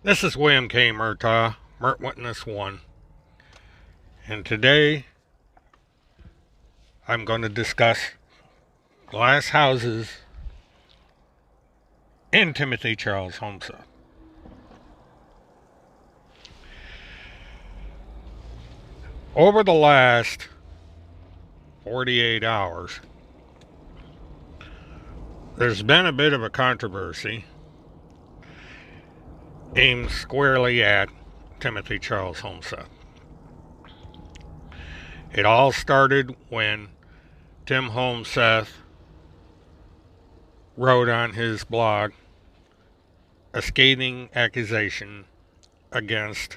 This is William K. Murtaugh, Mert Witness 1, and today I'm going to discuss glass houses in Timothy Charles Homestead. Over the last 48 hours, there's been a bit of a controversy aimed squarely at Timothy Charles Homestead. It all started when Tim Homestead wrote on his blog a scathing accusation against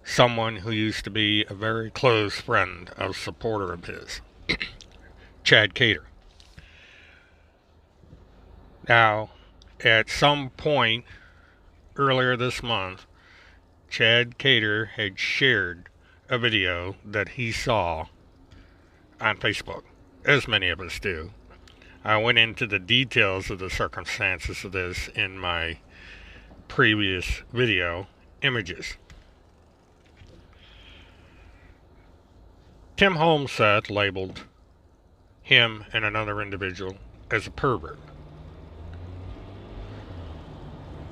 someone who used to be a very close friend, a supporter of his, Chad Cater. Now, at some point earlier this month, Chad Cater had shared a video that he saw on Facebook, as many of us do. I went into the details of the circumstances of this in my previous video, Images. Tim Homestead labeled him and another individual as a pervert.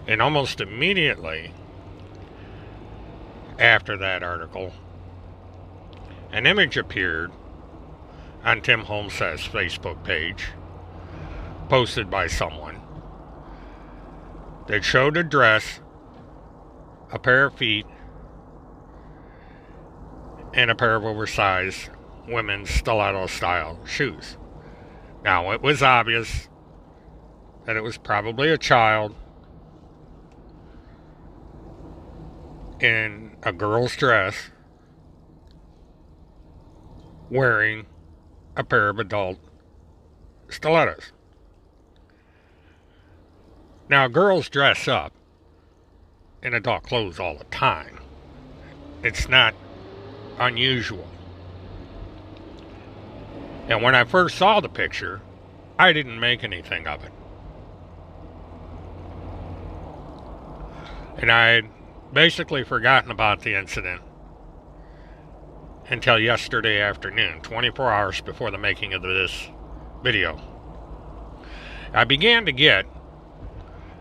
And almost immediately after that article, an image appeared on Tim Homestead's Facebook page, posted by someone, that showed a dress, a pair of feet, and a pair of oversized women's stiletto-style shoes. Now, it was obvious that it was probably a child in a girl's dress wearing a pair of adult stilettos. Now, girls dress up in adult clothes all the time. It's not unusual. And when I first saw the picture, I didn't make anything of it. And I had basically forgotten about the incident until yesterday afternoon, 24 hours before the making of this video. I began to get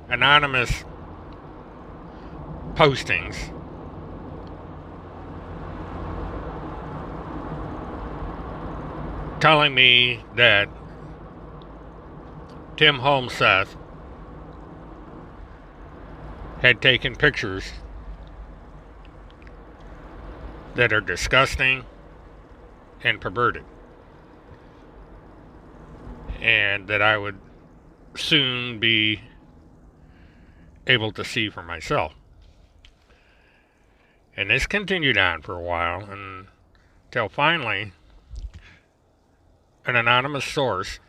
anonymous postings telling me that Tim Homestead had taken pictures that are disgusting and perverted, and that I would soon be able to see for myself. And this continued on for a while until finally an anonymous source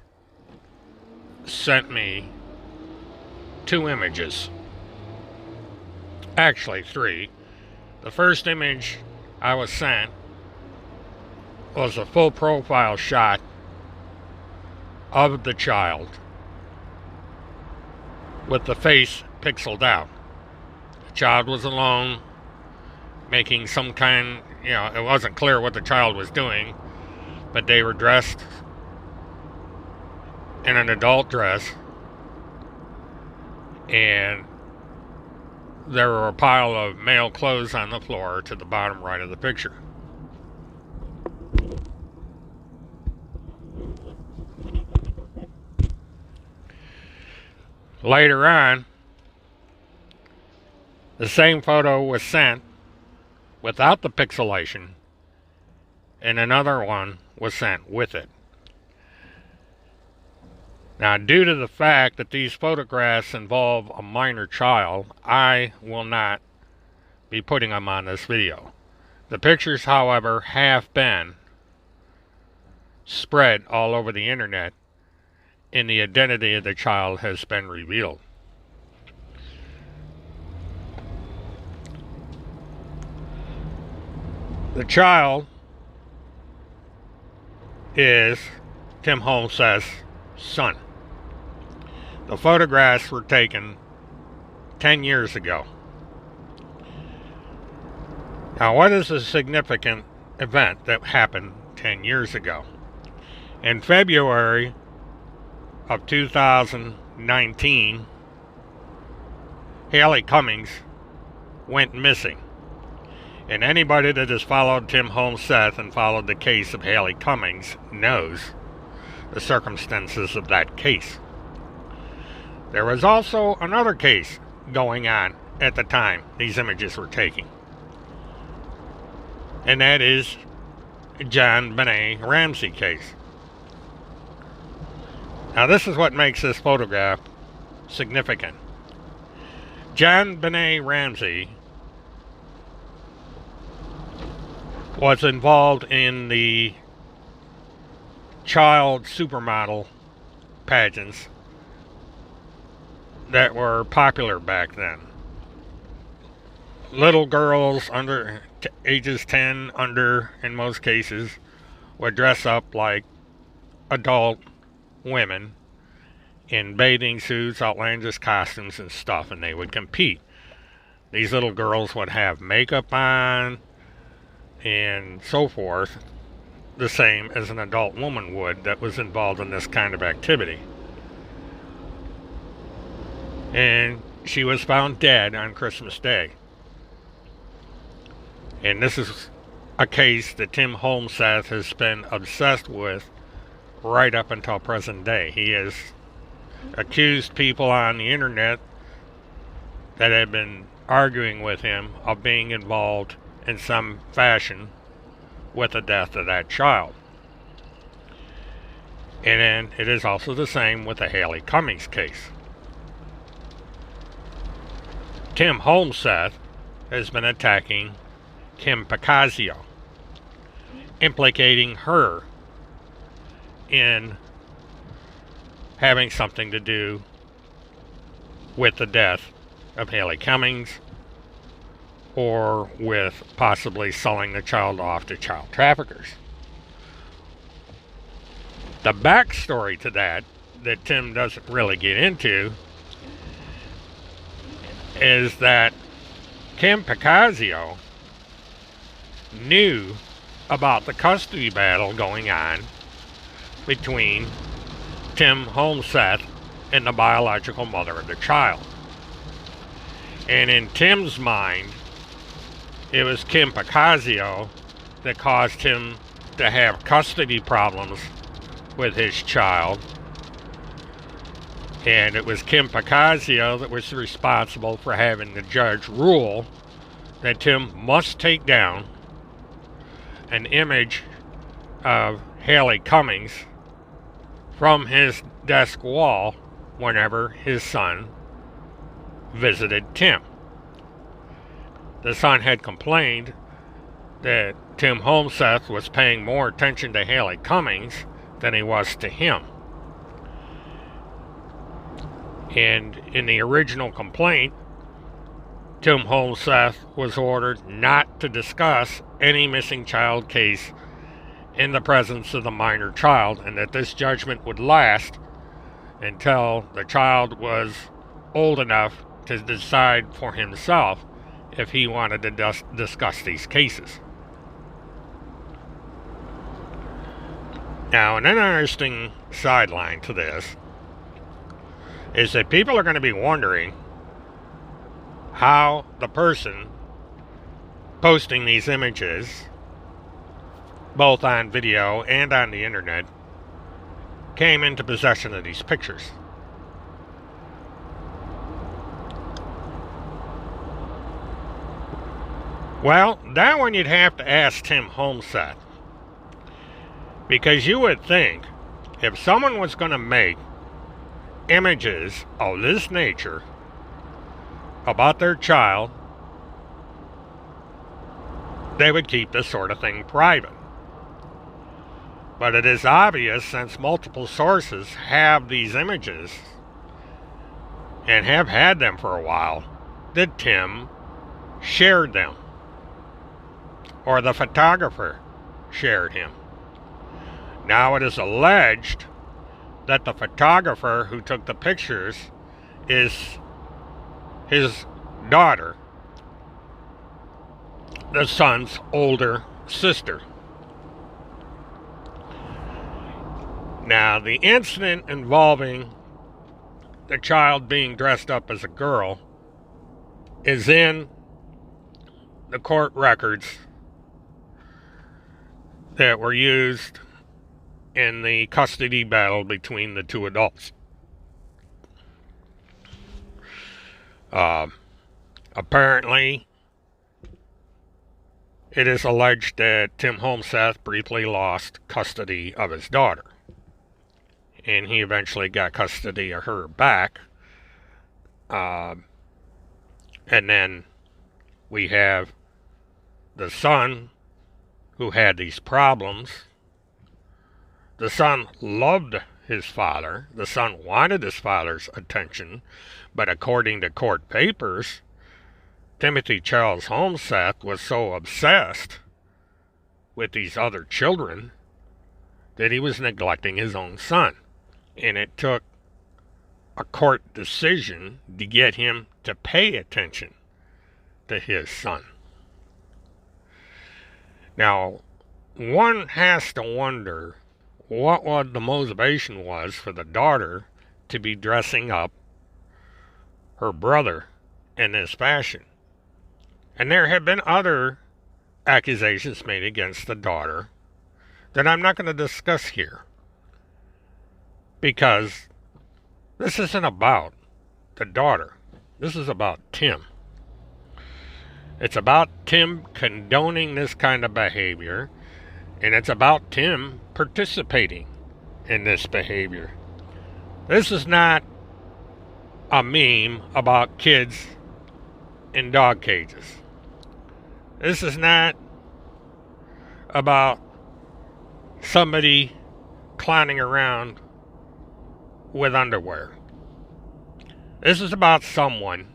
sent me 2 images. Actually, 3. The first image I was sent was a full profile shot of the child with the face pixeled out. The child was alone, making some kind, it wasn't clear what the child was doing, but they were dressed in an adult dress, and there were a pile of male clothes on the floor to the bottom right of the picture. Later on, the same photo was sent without the pixelation, and another one was sent with it. Now, due to the fact that these photographs involve a minor child, I will not be putting them on this video. The pictures, however, have been spread all over the internet, and the identity of the child has been revealed. The child is Tim Homestead's son. The photographs were taken 10 years ago. Now, what is a significant event that happened 10 years ago? In February of 2019, Haley Cummings went missing. And anybody that has followed Tim Holmes Seth and followed the case of Haley Cummings knows the circumstances of that case. There was also another case going on at the time these images were taken, and that is JonBenét Ramsey case. Now, this is what makes this photograph significant. JonBenét Ramsey was involved in the child supermodel pageants that were popular back then. Little girls under ages 10 under, in most cases, would dress up like adult women in bathing suits, outlandish costumes and stuff, and they would compete. These little girls would have makeup on and so forth, the same as an adult woman would that was involved in this kind of activity. And she was found dead on Christmas Day. And this is a case that Tim Holmes Seth has been obsessed with right up until present day. He has accused people on the internet that have been arguing with him of being involved in some fashion with the death of that child. And then it is also the same with the Haley Cummings case. Tim Holmes Seth has been attacking Kim Picasio, implicating her in having something to do with the death of Haley Cummings, or with possibly selling the child off to child traffickers. The backstory to that Tim doesn't really get into is that Kim Picasio knew about the custody battle going on between Tim Holmes Seth and the biological mother of the child. And in Tim's mind, it was Kim Picasio that caused him to have custody problems with his child. And it was Kim Picasio that was responsible for having the judge rule that Tim must take down an image of Haley Cummings from his desk wall whenever his son visited Tim. The son had complained that Tim Holmes Seth was paying more attention to Haley Cummings than he was to him. And in the original complaint, Tim Holmes Seth was ordered not to discuss any missing child case in the presence of the minor child, and that this judgment would last until the child was old enough to decide for himself if he wanted to discuss these cases. Now, an interesting sideline to this is that people are going to be wondering how the person posting these images, both on video and on the internet, came into possession of these pictures. Well, that one you'd have to ask Tim Holmes Seth. Because you would think if someone was going to make images of this nature about their child, they would keep this sort of thing private. But it is obvious, since multiple sources have these images and have had them for a while, that Tim shared them, or the photographer shared him. Now it is alleged that the photographer who took the pictures is his daughter, the son's older sister. Now, the incident involving the child being dressed up as a girl is in the court records that were used in the custody battle between the two adults. Apparently, it is alleged that Tim Holmseth briefly lost custody of his daughter, and he eventually got custody of her back. And then we have the son who had these problems. The son loved his father. The son wanted his father's attention, but according to court papers, Timothy Charles Holmseth was so obsessed with these other children that he was neglecting his own son. And it took a court decision to get him to pay attention to his son. Now, one has to wonder what the motivation was for the daughter to be dressing up her brother in this fashion. And there have been other accusations made against the daughter that I'm not going to discuss here, because this isn't about the daughter. This is about Tim. It's about Tim condoning this kind of behavior, and it's about Tim participating in this behavior. This is not a meme about kids in dog cages. This is not about somebody clowning around with underwear. This is about someone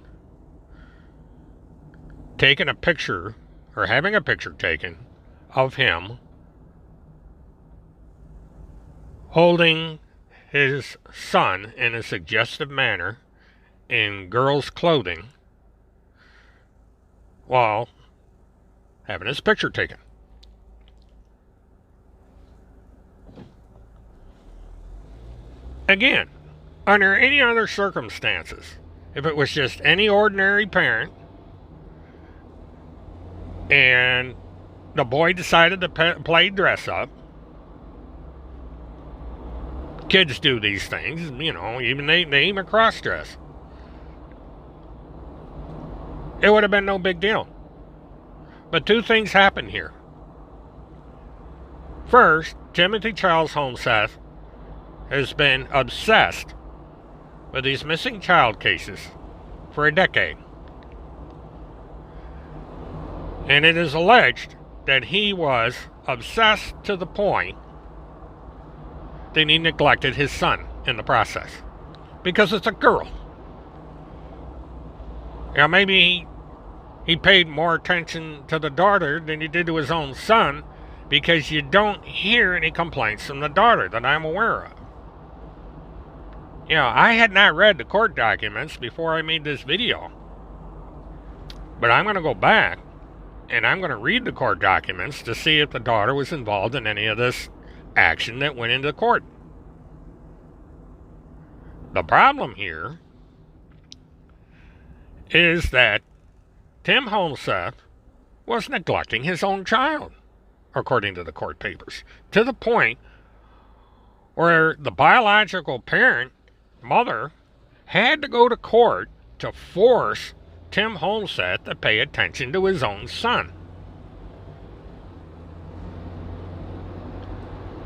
taking a picture, or having a picture taken of him holding his son in a suggestive manner in girls' clothing while having his picture taken. Again, under any other circumstances, if it was just any ordinary parent and the boy decided to play dress up, kids do these things, even they even cross dress. It would have been no big deal. But two things happen here. First, Timothy Charles Holmseth has been obsessed with these missing child cases for a decade. And it is alleged that he was obsessed to the point that he neglected his son in the process. Because it's a girl. Maybe he paid more attention to the daughter than he did to his own son, because you don't hear any complaints from the daughter that I'm aware of. I had not read the court documents before I made this video. But I'm going to go back and I'm going to read the court documents to see if the daughter was involved in any of this action that went into court. The problem here is that Tim Holmseth was neglecting his own child, according to the court papers, to the point where the biological parent, mother, had to go to court to force Tim Holmseth to pay attention to his own son.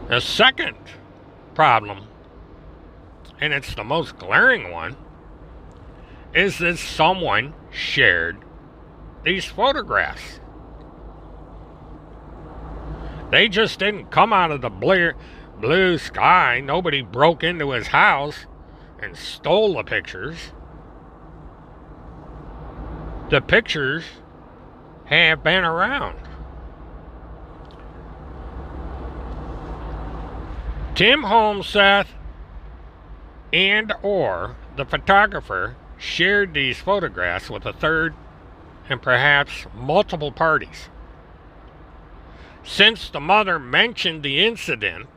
The second problem, and it's the most glaring one, is that someone shared these photographs. They just didn't come out of the blue sky. Nobody broke into his house and stole the pictures. The pictures have been around. Tim Holmseth and or the photographer shared these photographs with a third and perhaps multiple parties. since the mother mentioned the incident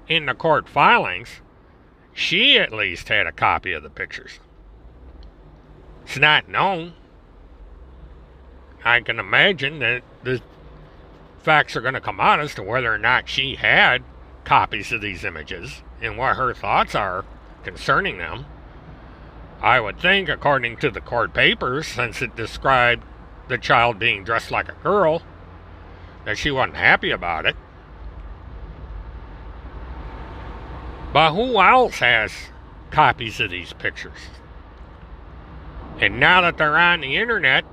in the court filings, she at least had a copy of the pictures. It's not known. I can imagine that the facts are going to come out as to whether or not she had copies of these images and what her thoughts are concerning them. I would think, according to the court papers, since it described the child being dressed like a girl, that she wasn't happy about it. But who else has copies of these pictures? And now that they're on the internet,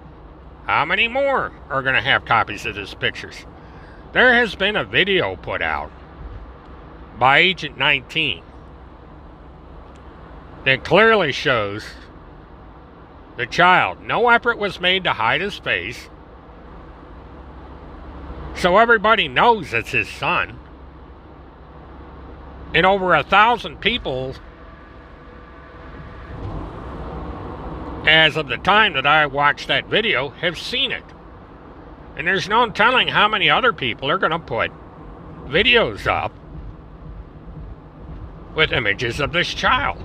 how many more are going to have copies of these pictures? There has been a video put out by Agent 19 that clearly shows the child. No effort was made to hide his face, so everybody knows it's his son. And over 1,000 people, as of the time that I watched that video, have seen it. And there's no telling how many other people are going to put videos up with images of this child.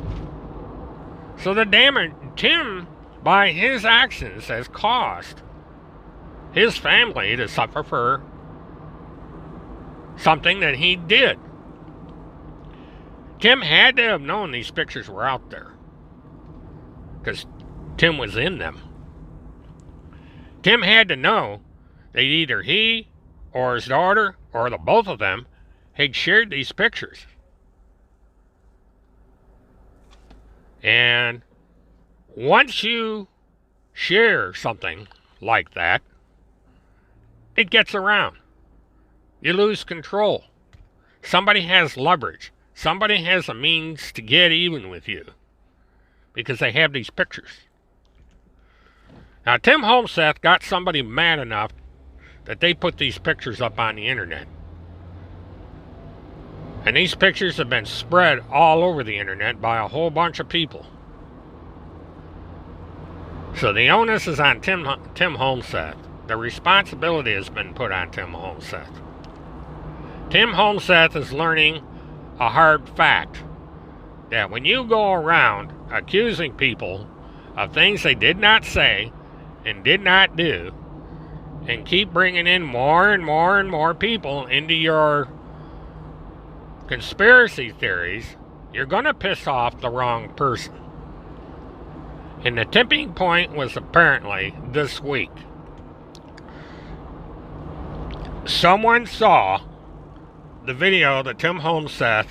So the damage, Tim, by his actions, has caused his family to suffer for something that he did. Tim had to have known these pictures were out there, because Tim was in them. Tim had to know that either he or his daughter or the both of them had shared these pictures. And once you share something like that, it gets around. You lose control. Somebody has leverage. Somebody has a means to get even with you because they have these pictures. Now, Tim Homseth got somebody mad enough that they put these pictures up on the internet. And these pictures have been spread all over the internet by a whole bunch of people. So the onus is on Tim Homseth. The responsibility has been put on Tim Homseth. Tim Homseth is learning a hard fact that when you go around accusing people of things they did not say and did not do, and keep bringing in more and more and more people into your conspiracy theories, you're going to piss off the wrong person. And the tipping point was apparently this week. Someone saw the video that Tim Homseth,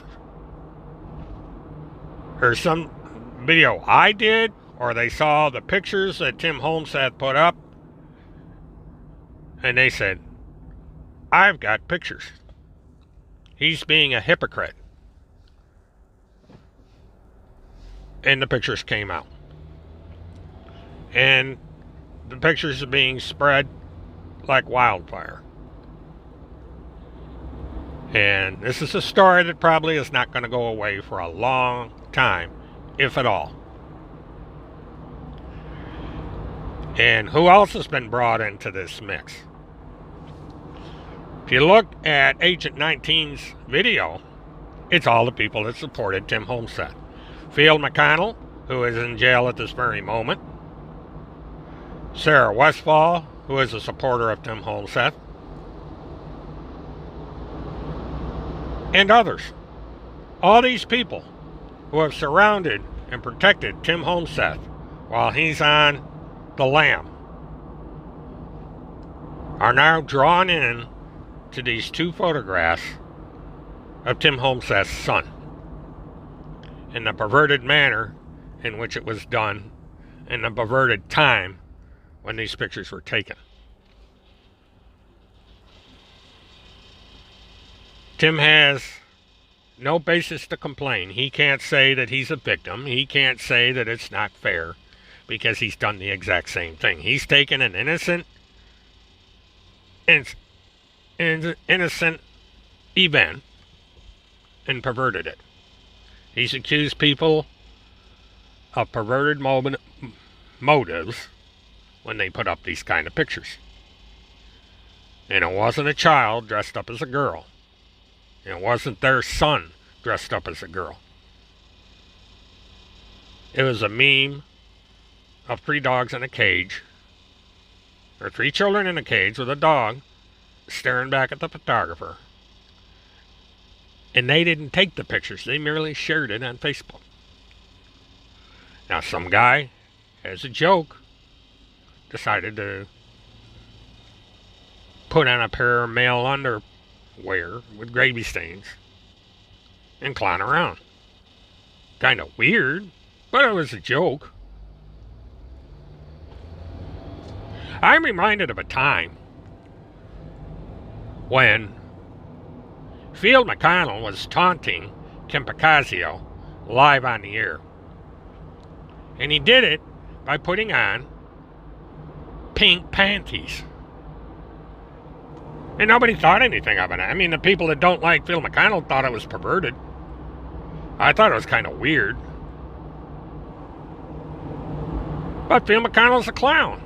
or some video I did, or they saw the pictures that Tim Homseth put up, and they said, I've got pictures. He's being a hypocrite. And the pictures came out. And the pictures are being spread like wildfire. And this is a story that probably is not going to go away for a long time, if at all. And who else has been brought into this mix? If you look at Agent 19's video, it's all the people that supported Tim Homseth. Field McConnell, who is in jail at this very moment. Sarah Westfall, who is a supporter of Tim Homseth. And others. All these people who have surrounded and protected Tim Homseth while he's on the lam are now drawn in to these two photographs of Tim Homseth's son and the perverted manner in which it was done and the perverted time when these pictures were taken. Tim has no basis to complain. He can't say that he's a victim. He can't say that it's not fair because he's done the exact same thing. He's taken an innocent event and perverted it. He's accused people of perverted motives when they put up these kind of pictures. And it wasn't a child dressed up as a girl. And it wasn't their son dressed up as a girl. It was a meme of 3 dogs in a cage, or 3 children in a cage with a dog staring back at the photographer. And they didn't take the pictures, they merely shared it on Facebook. Now some guy, as a joke, decided to put on a pair of male underwear with gravy stains and clown around. Kind of weird, but it was a joke. I'm reminded of a time when Field McConnell was taunting Kim Picasio live on the air. And he did it by putting on pink panties. And nobody thought anything of it. I mean, the people that don't like Phil McConnell thought it was perverted. I thought it was kind of weird. But Phil McConnell's a clown.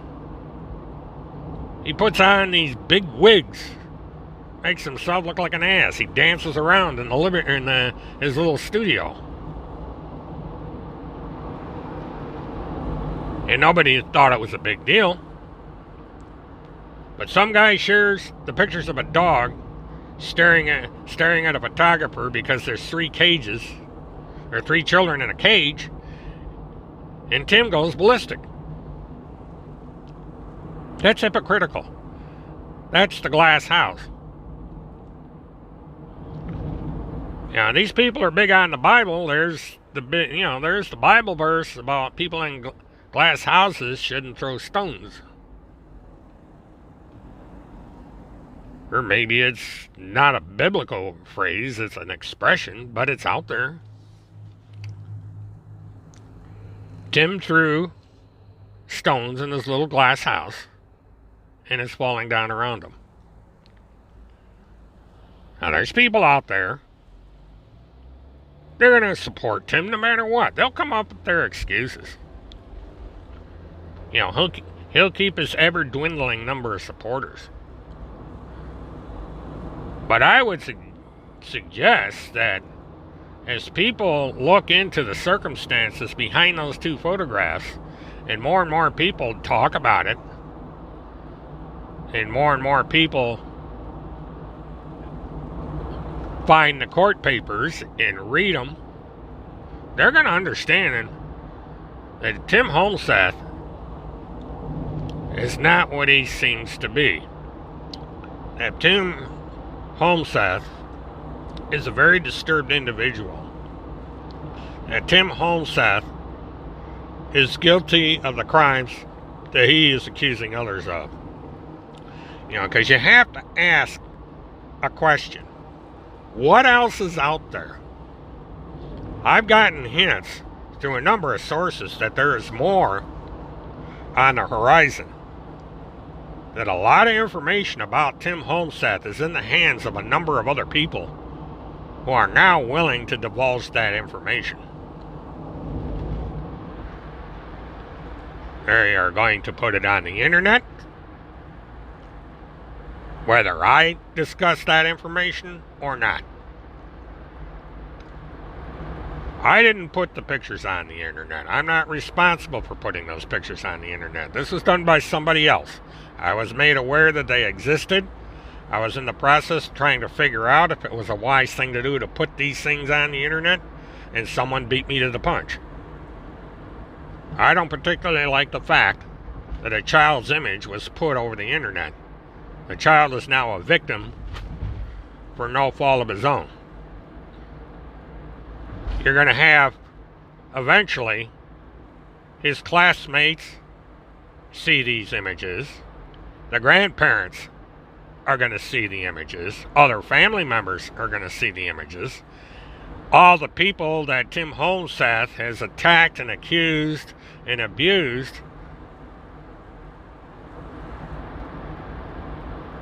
He puts on these big wigs, makes himself look like an ass. He dances around in his little studio. And nobody thought it was a big deal. But some guy shares the pictures of a dog staring at a photographer because there's 3 cages, or 3 children in a cage, and Tim goes ballistic. That's hypocritical. That's the glass house. Yeah, these people are big on the Bible. There's the Bible verse about people in glass houses shouldn't throw stones. Or maybe it's not a biblical phrase, it's an expression, but it's out there. Tim threw stones in his little glass house, and it's falling down around him. Now, there's people out there, they're going to support Tim no matter what. They'll come up with their excuses. You know, he'll keep his ever-dwindling number of supporters. But I would suggest that as people look into the circumstances behind those 2 photographs, and more people talk about it, and more people find the court papers and read them, they're going to understand that Tim Holmseth is not what he seems to be. That Tim Holmseth is a very disturbed individual. That Tim Holmseth is guilty of the crimes that he is accusing others of. You know, because you have to ask a question. What else is out there? I've gotten hints through a number of sources that there is more on the horizon. That a lot of information about Tim Holmseth is in the hands of a number of other people who are now willing to divulge that information. They are going to put it on the internet. Whether I discuss that information or not. I didn't put the pictures on the internet. I'm not responsible for putting those pictures on the internet. This was done by somebody else. I was made aware that they existed. I was in the process of trying to figure out if it was a wise thing to do to put these things on the internet, and someone beat me to the punch. I don't particularly like the fact that a child's image was put over the internet. The child is now a victim for no fault of his own. You're going to have, eventually, his classmates see these images. The grandparents are going to see the images. Other family members are going to see the images. All the people that Tim Holmseth has attacked and accused and abused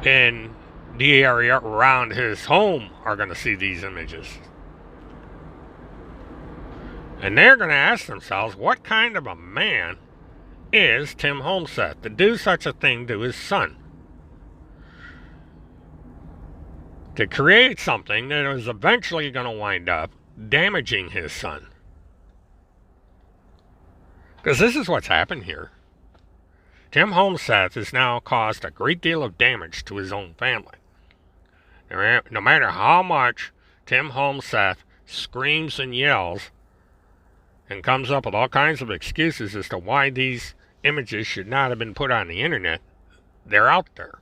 in the area around his home are going to see these images. And they're going to ask themselves, what kind of a man is Tim Holmseth to do such a thing to his son? to create something that was eventually going to wind up damaging his son. Because this is what's happened here. Tim Homeseth has now caused a great deal of damage to his own family. No matter how much Tim Homeseth screams and yells and comes up with all kinds of excuses as to why these images should not have been put on the internet, they're out there.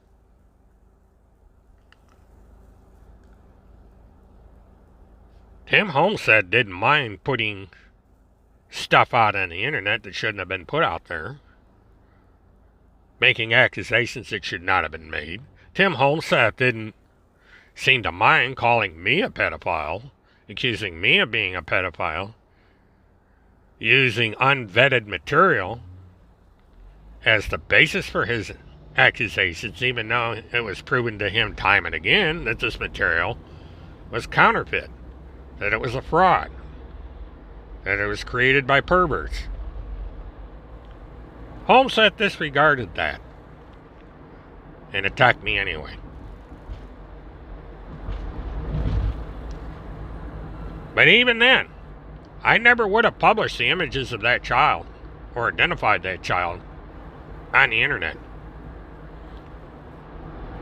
Tim Homeseth didn't mind putting stuff out on the internet that shouldn't have been put out there, making accusations that should not have been made. Tim Homeseth didn't seem to mind calling me a pedophile, accusing me of being a pedophile, using unvetted material as the basis for his accusations, even though it was proven to him time and again that this material was counterfeit, that it was a fraud, that it was created by perverts. Homeseth disregarded that and attacked me anyway. But even then, I never would have published the images of that child or identified that child on the internet.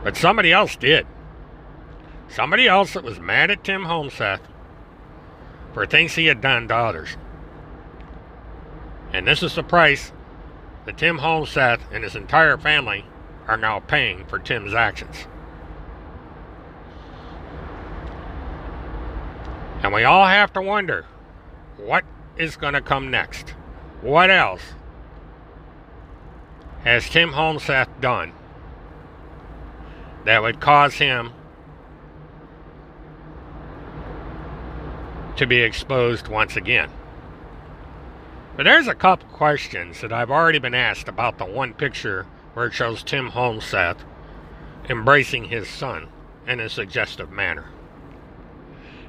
But somebody else did. Somebody else that was mad at Tim Homeseth for things he had done to others. And this is the price that Tim Homeseth and his entire family are now paying for Tim's actions. And we all have to wonder, what is going to come next? What else has Tim Homeseth done that would cause him to be exposed once again? But there's a couple questions that I've already been asked about the one picture where it shows Tim Homeseth embracing his son in a suggestive manner.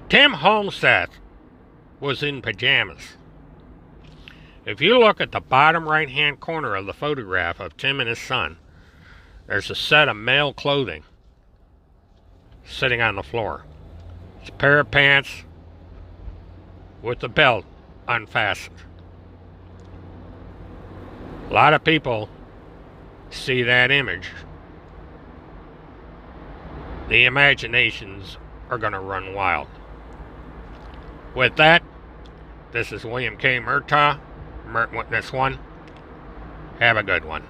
Tim Homeseth was in pajamas. If you look at the bottom right-hand corner of the photograph of Tim and his son, there's a set of male clothing sitting on the floor. It's a pair of pants with the belt unfastened. A lot of people see that image. The imaginations are going to run wild. With that, this is William K. Murtaugh, Witness 1. Have a good one.